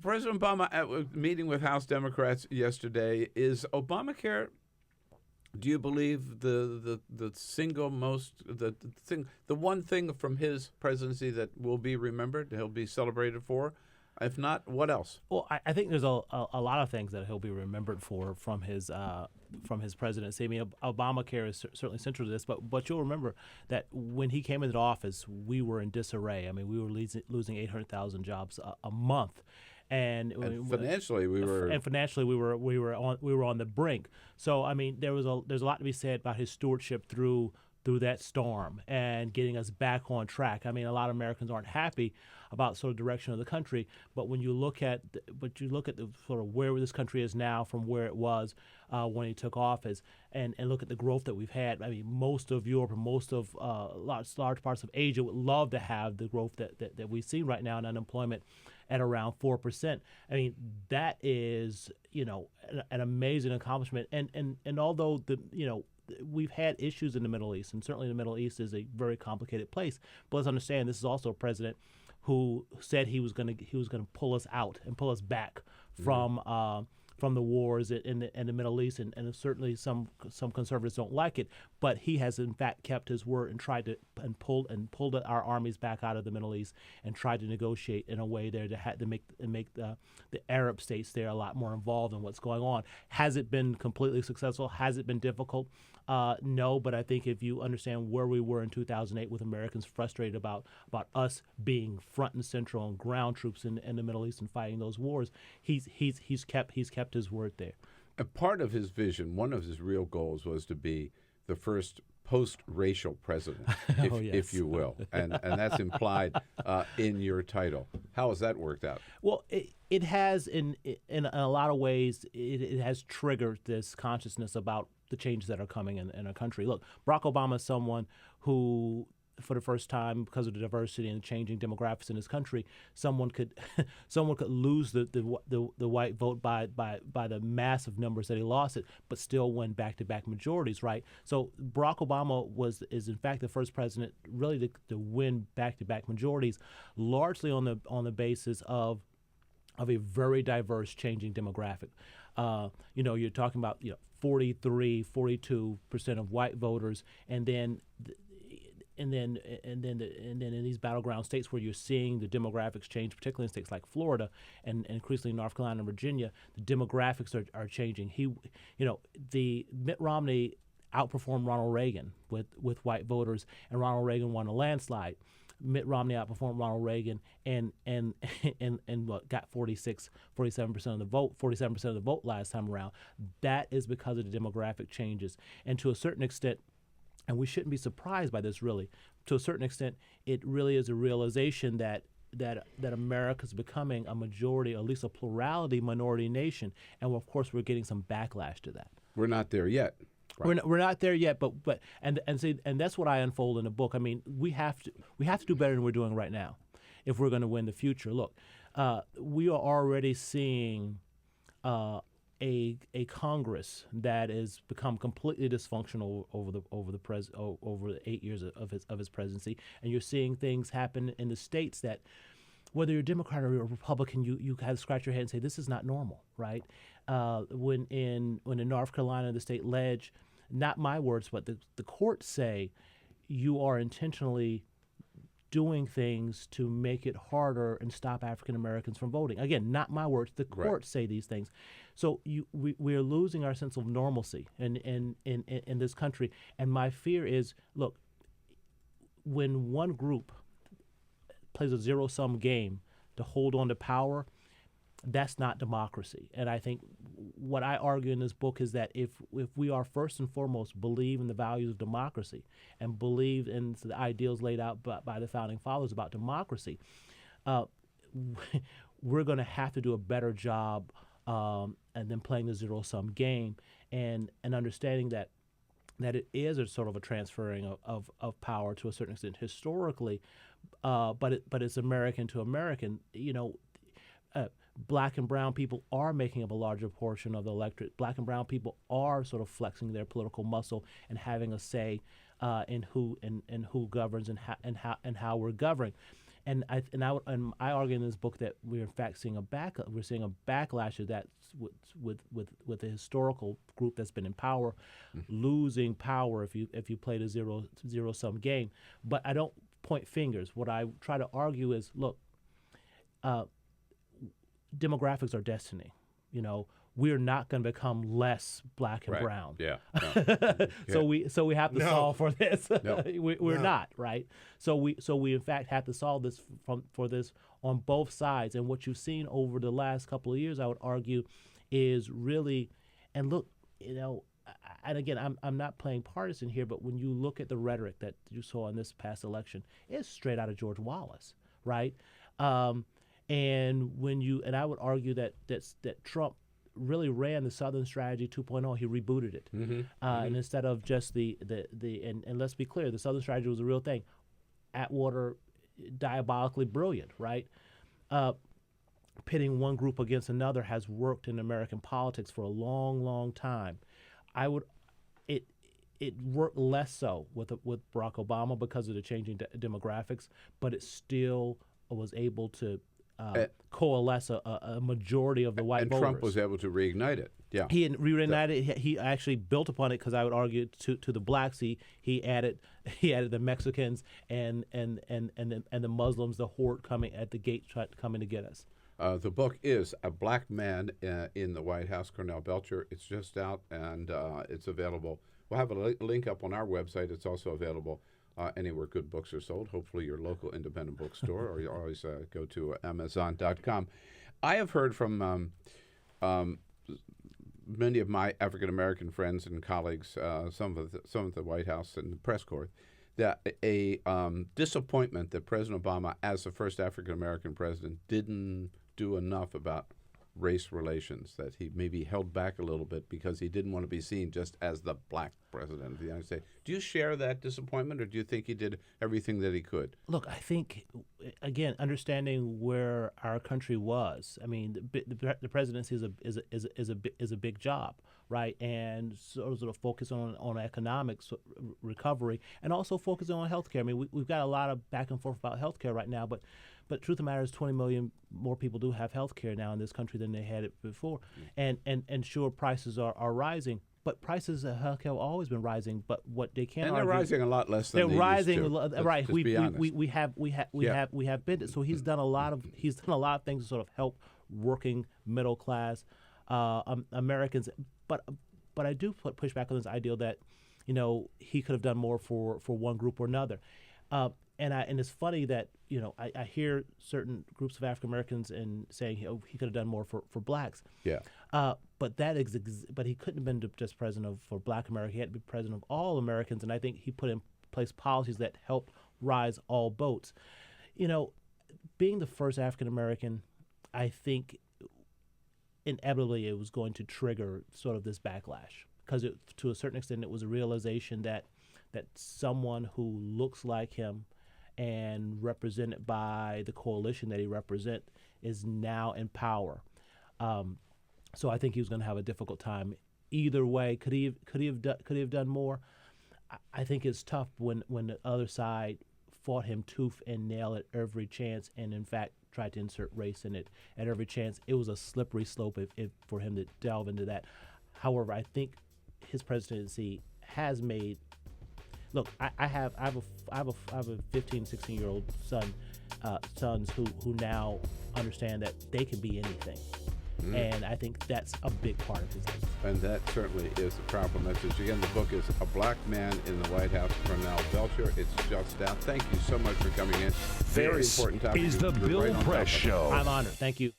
President Obama at a meeting with House Democrats yesterday. Is Obamacare? Do you believe the single most the one thing from his presidency that will be remembered? He'll be celebrated for. If not, what else? Well, I think there's a lot of things that he'll be remembered for from his presidency. I mean, Obamacare is certainly central to this, but you'll remember that when he came into office, we were in disarray. I mean, we were losing 800,000 jobs a month. And financially, we were on the brink. So I mean, there's a lot to be said about his stewardship through that storm and getting us back on track. I mean, a lot of Americans aren't happy about sort of direction of the country, but when you look at the sort of where this country is now from where it was when he took office, and look at the growth that we've had. I mean, most of Europe and most of large parts of Asia would love to have the growth that we've seen right now in unemployment at around 4%. I mean, that is, an amazing accomplishment. And although we've had issues in the Middle East, and certainly the Middle East is a very complicated place, but let's understand this is also a president who said he was going to pull us out and pull us back from the wars in the Middle East, and certainly some conservatives don't like it, but he has in fact kept his word and tried to pulled our armies back out of the Middle East and tried to negotiate in a way there to make the Arab states there a lot more involved in what's going on. Has it been completely successful? Has it been difficult? No, but I think if you understand where we were in 2008 with Americans frustrated about us being front and central and ground troops in the Middle East and fighting those wars, he's kept his word there. A part of his vision, one of his real goals, was to be the first post-racial president, if you will, and that's implied in your title. How has that worked out? Well, it has in a lot of ways. It has triggered this consciousness about the changes that are coming in our country. Look, Barack Obama is someone who, for the first time, because of the diversity and the changing demographics in this country, someone could lose the white vote by the massive numbers that he lost it, but still win back-to-back majorities, right? So Barack Obama is in fact the first president really to win back-to-back majorities, largely on the basis of a very diverse, changing demographic. You're talking about 43, 42% of white voters, and then in these battleground states where you're seeing the demographics change, particularly in states like Florida and increasingly North Carolina and Virginia, the demographics are changing. The Mitt Romney outperformed Ronald Reagan with white voters, and Ronald Reagan won a landslide. Mitt Romney outperformed Ronald Reagan and got 47% of the vote last time around. That is because of the demographic changes, and to a certain extent, and we shouldn't be surprised by this really. To a certain extent, it really is a realization that America's becoming a majority, or at least a plurality minority nation, and of course we're getting some backlash to that. We're not there yet. Right. We're not there yet, but that's what I unfold in the book. I mean, we have to do better than we're doing right now if we're going to win the future. Look, we are already seeing a Congress that has become completely dysfunctional over the 8 years of his presidency, and you're seeing things happen in the states that, whether you're a Democrat or a Republican, you kind of scratch your head and say this is not normal, right? When in North Carolina, the state ledge, not my words, but the courts say you are intentionally doing things to make it harder and stop African Americans from voting. Again, not my words. The courts say these things. So we are losing our sense of normalcy in this country. And my fear is, look, when one group plays a zero-sum game to hold on to power, that's not democracy. And I think what I argue in this book is that if we are first and foremost believe in the values of democracy and believe in the ideals laid out by the founding fathers about democracy, we're going to have to do a better job and then playing the zero-sum game and understanding that it is a sort of a transferring of power to a certain extent historically, but it's American to American. Black and brown people are making up a larger portion of the electorate. Black and brown people are sort of flexing their political muscle and having a say in who governs and how we're governed. And I argue in this book that we're in fact seeing a backlash of that with the historical group that's been in power, losing power if you play the zero sum game. But I don't point fingers. What I try to argue is, look, demographics are destiny. You know, we're not going to become less black and brown. Yeah. So we have to solve for this. No. We're not, right? So we in fact have to solve this for this on both sides. And what you've seen over the last couple of years, I would argue, is really, and look, you know, and again, I'm not playing partisan here, but when you look at the rhetoric that you saw in this past election, it's straight out of George Wallace, right? And I would argue that Trump really ran the Southern Strategy 2.0. He rebooted it, and instead of just and let's be clear, the Southern Strategy was a real thing. Atwater, diabolically brilliant, right? Pitting one group against another has worked in American politics for a long, long time. It worked less so with Barack Obama because of the changing demographics, but it still was able to coalesce a majority of the white voters. And Trump was able to reignite it. Yeah, he reignited it. He actually built upon it because I would argue to the blacks he added the Mexicans and the Muslims, the horde coming at the gate coming to get us. The book is A Black Man in the White House, Cornell Belcher. It's just out, and it's available. We'll have a link up on our website. It's also available anywhere good books are sold, hopefully your local independent bookstore, or you always go to Amazon.com. I have heard from many of my African-American friends and colleagues, some of the White House and the press corps, that a disappointment that President Obama, as the first African-American president, didn't do enough about race relations, that he maybe held back a little bit because he didn't want to be seen just as the black president of the United States. Do you share that disappointment, or do you think he did everything that he could? Look, I think, again, understanding where our country was. I mean, the presidency is a big job, right? And sort of focus on economics recovery, and also focusing on healthcare. I mean, we've got a lot of back and forth about healthcare right now, but truth of the matter is 20 million more people do have health care now in this country than they had it before. And sure, prices are rising, but prices of health care have always been rising. But what they can't argue, they're rising a lot less than they're they rising used to. right. We have been. So he's done a lot of things to sort of help working middle class Americans. But I do push back on this idea that, you know, he could have done more for one group or another. And it's funny that, you know, I hear certain groups of African Americans and saying, oh, he could have done more for blacks. Yeah. But he couldn't have been just president for Black America. He had to be president of all Americans, and I think he put in place policies that helped rise all boats. You know, being the first African American, I think inevitably it was going to trigger sort of this backlash, because to a certain extent it was a realization that someone who looks like him and represented by the coalition that he represents is now in power. So I think he was going to have a difficult time. Either way, could he have done more? I think it's tough when the other side fought him tooth and nail at every chance, and in fact tried to insert race in it at every chance. It was a slippery slope for him to delve into that. However, I think his presidency has made. Look, I have a 15, 16-year-old sons who now understand that they can be anything. And I think that's a big part of his life. And that certainly is a powerful message. Again, the book is A Black Man in the White House, Cornell Belcher. It's just out. Thank you so much for coming in. Very important topic. This is the Bill Press Show. I'm honored. Thank you.